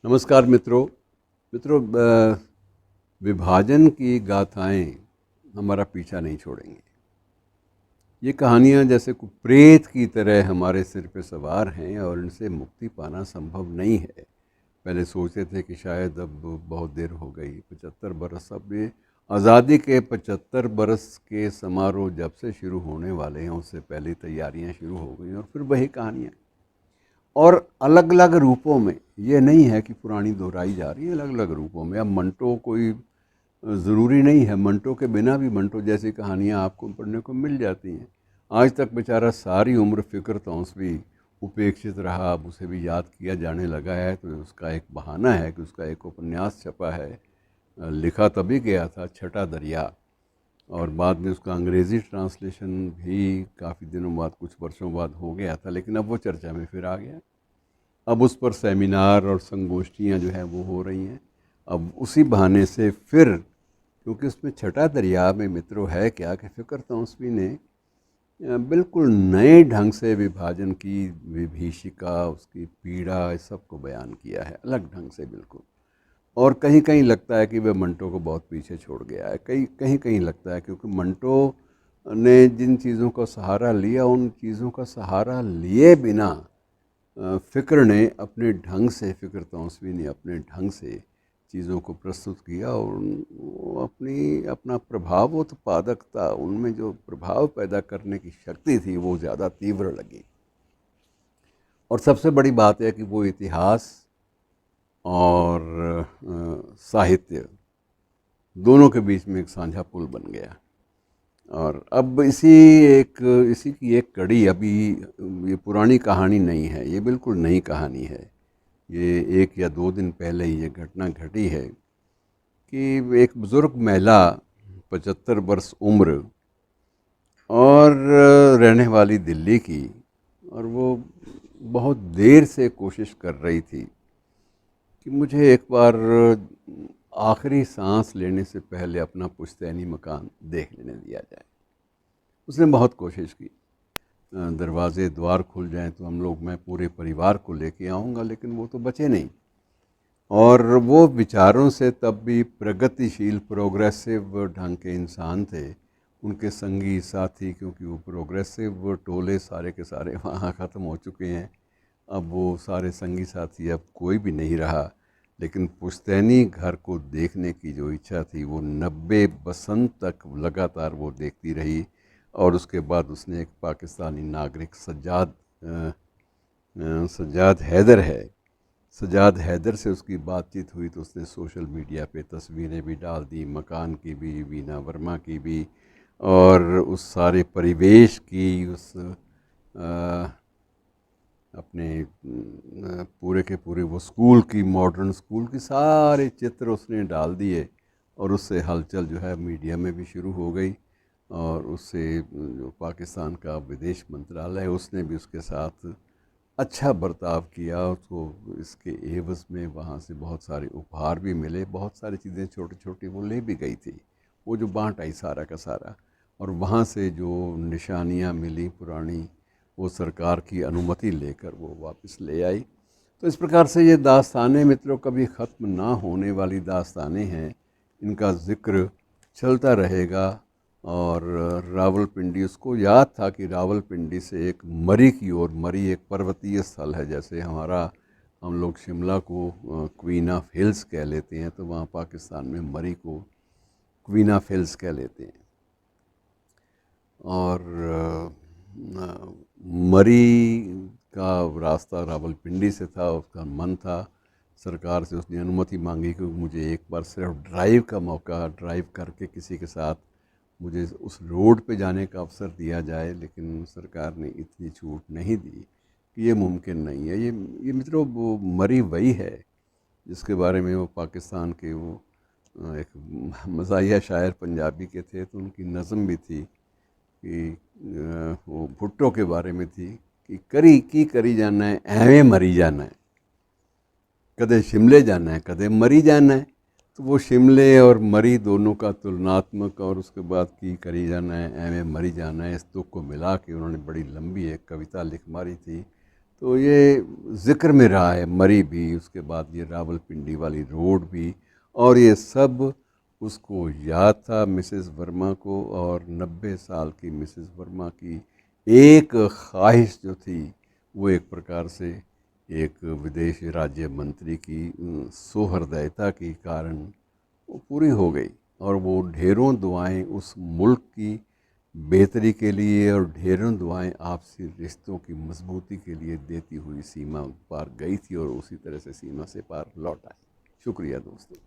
नमस्कार मित्रों। विभाजन की गाथाएं हमारा पीछा नहीं छोड़ेंगी। ये कहानियाँ जैसे प्रेत की तरह हमारे सिर पे सवार हैं और इनसे मुक्ति पाना संभव नहीं है। पहले सोचते थे कि शायद अब बहुत देर हो गई, 75 बरस। अब ये आज़ादी के 75 बरस के समारोह जब से शुरू होने वाले हैं उससे पहले तैयारियां शुरू हो गई और फिर वही कहानियाँ और अलग अलग रूपों में। ये नहीं है कि पुरानी दोहराई जा रही है, अलग अलग रूपों में। अब मंटो कोई ज़रूरी नहीं है, मंटो के बिना भी मंटो जैसी कहानियाँ आपको पढ़ने को मिल जाती हैं। आज तक बेचारा सारी उम्र फ़िक्र तौंसवी उपेक्षित रहा, अब उसे भी याद किया जाने लगा है, तो उसका एक बहाना है कि उसका एक उपन्यास छपा है। लिखा तभी गया था, छठा दरिया, और बाद में उसका अंग्रेज़ी ट्रांसलेशन भी काफ़ी दिनों बाद, कुछ वर्षों बाद हो गया था, लेकिन अब वो चर्चा में फिर आ गया। अब उस पर सेमिनार और संगोष्ठियाँ जो हैं वो हो रही हैं। अब उसी बहाने से फिर, क्योंकि उसमें छठा दरिया में मित्रों है क्या कि फ़िक्र तौंसवी ने बिल्कुल नए ढंग से विभाजन की विभीषिका, उसकी पीड़ा, इस सब को बयान किया है अलग ढंग से बिल्कुल। और कहीं कहीं लगता है कि वह मंटो को बहुत पीछे छोड़ गया है, कहीं कहीं लगता है, क्योंकि मंटो ने जिन चीज़ों का सहारा लिया उन चीज़ों का सहारा लिए बिना फ़िक्र ने अपने ढंग से, फ़िक्र तौंसवी ने अपने ढंग से चीज़ों को प्रस्तुत किया और वो अपना प्रभाव उत्पादकता, उनमें जो प्रभाव पैदा करने की शक्ति थी वो ज़्यादा तीव्र लगी। और सबसे बड़ी बात है कि वो इतिहास और साहित्य दोनों के बीच में एक साझा पुल बन गया। और अब इसी की एक कड़ी, अभी ये पुरानी कहानी नहीं है, ये बिल्कुल नई कहानी है। ये 1 या 2 दिन पहले ही ये घटना घटी है कि एक बुज़ुर्ग महिला, 75 वर्ष उम्र और रहने वाली दिल्ली की, और वो बहुत देर से कोशिश कर रही थी कि मुझे एक बार आखिरी सांस लेने से पहले अपना पुश्तैनी मकान देख लेने दिया जाए। उसने बहुत कोशिश की, दरवाज़े द्वार खुल जाएं तो मैं पूरे परिवार को लेके आऊँगा, लेकिन वो तो बचे नहीं। और वो विचारों से तब भी प्रगतिशील, प्रोग्रेसिव ढंग के इंसान थे। उनके संगी साथी, क्योंकि वो प्रोग्रेसिव टोले सारे के सारे वहाँ ख़त्म हो चुके हैं, अब वो सारे संगी साथी अब कोई भी नहीं रहा। लेकिन पुश्तैनी घर को देखने की जो इच्छा थी वो 90 बसंत तक लगातार वो देखती रही। और उसके बाद उसने एक पाकिस्तानी नागरिक सज्जाद हैदर है, सज्जाद हैदर से उसकी बातचीत हुई, तो उसने सोशल मीडिया पे तस्वीरें भी डाल दी, मकान की भी, वीना वर्मा की भी, और उस सारे परिवेश की, उस अपने पूरे के पूरे वो स्कूल की, मॉडर्न स्कूल की सारे चित्र उसने डाल दिए। और उससे हलचल जो है मीडिया में भी शुरू हो गई, और उससे जो पाकिस्तान का विदेश मंत्रालय है उसने भी उसके साथ अच्छा बर्ताव किया। उसको इसके एवज़ में वहाँ से बहुत सारे उपहार भी मिले, बहुत सारी चीज़ें छोटी छोटी वो ले भी गई थी, वो जो बांट आई सारा का सारा। और वहाँ से जो निशानियाँ मिली पुरानी, वो सरकार की अनुमति लेकर वो वापस ले आई। तो इस प्रकार से ये दास्तानें मित्रों कभी ख़त्म ना होने वाली दास्तानें हैं, इनका ज़िक्र चलता रहेगा। और रावलपिंडी, उसको याद था कि रावलपिंडी से एक मरी की ओर, मरी एक पर्वतीय स्थल है, जैसे हम लोग शिमला को क्वीन ऑफ हिल्स कह लेते हैं, तो वहाँ पाकिस्तान में मरी को क्वीन ऑफ हिल्स कह लेते हैं। और मरी का रास्ता रावलपिंडी से था, उसका मन था, सरकार से उसने अनुमति मांगी कि मुझे एक बार सिर्फ ड्राइव का मौका, ड्राइव करके किसी के साथ मुझे उस रोड पे जाने का अवसर दिया जाए, लेकिन सरकार ने इतनी छूट नहीं दी कि ये मुमकिन नहीं है। ये मित्रों, वो मरी वही है जिसके बारे में वो पाकिस्तान के वो एक मज़ाहिया शायर पंजाबी के थे, तो उनकी नज़म भी थी कि वो भुट्टो के बारे में थी कि करी जाना है, एवें मरी जाना है, कदे शिमले जाना है, कदे मरी जाना है। तो वो शिमले और मरी दोनों का तुलनात्मक, और उसके बाद की करी जाना है, एवें मरी जाना है, इस तुक को मिला के उन्होंने बड़ी लंबी एक कविता लिख मारी थी। तो ये ज़िक्र में रहा है, मरी भी, उसके बाद ये रावलपिंडी वाली रोड भी, और ये सब उसको याद था मिसेस वर्मा को। और 90 साल की मिसेस वर्मा की एक ख्वाहिश जो थी वो एक प्रकार से एक विदेश राज्य मंत्री की सुहृदयता के कारण वो पूरी हो गई। और वो ढेरों दुआएं उस मुल्क की बेहतरी के लिए और ढेरों दुआएं आपसी रिश्तों की मजबूती के लिए देती हुई सीमा पार गई थी और उसी तरह से सीमा से पार लौट आई। शुक्रिया दोस्तों।